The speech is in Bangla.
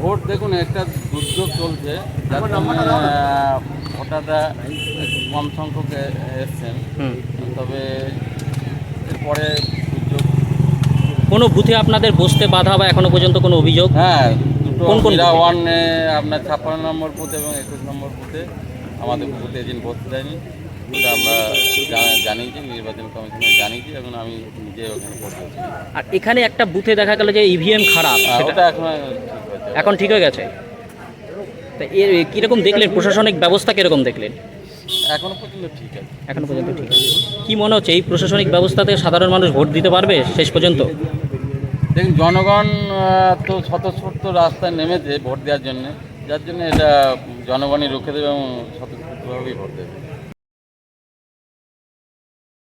ভোট দেখুন একটা দুর্যোগ চলছে, যার জন্য ভোটাররা একটু কম সংখ্যক এসছেন। তবে এরপরে দুর্যোগ কোনো বুথে আপনাদের বসতে বাধা বা এখনো পর্যন্ত কোনো অভিযোগ? হ্যাঁ, দুটো কোন কোন মীরা বুথে? ওয়ানে আপনার 56 নম্বর বুথ এবং 21 নম্বর বুথে আমাদের বুথে এজেন্ট বসতে দেয়নি। ওটা আমরা জানিয়েছি, নির্বাচন কমিশনে জানিয়েছি, এখন আমি নিজে ওখানে ভোট দিচ্ছি। আর এখানে একটা বুথে দেখা গেল যে ইভিএম খারাপ, সেটা ওটা এখন ঠিক হয়েছে। এখন ঠিক হয়ে গেছে। তা এর কীরকম দেখলেন, প্রশাসনিক ব্যবস্থা কীরকম দেখলেন? এখনো পর্যন্ত ঠিক আছে। এখনো পর্যন্ত ঠিক আছে। কী মনে হচ্ছে এই প্রশাসনিক ব্যবস্থাতে সাধারণ মানুষ ভোট দিতে পারবে শেষ পর্যন্ত? দেখুন, জনগণ তো স্বতঃস্ফূর্ত রাস্তায় নেমেছে ভোট দেওয়ার জন্য, যার জন্য এটা জনগণই রুখে দেবে এবং স্বতঃস্ফূর্তভাবেই ভোট দেবে।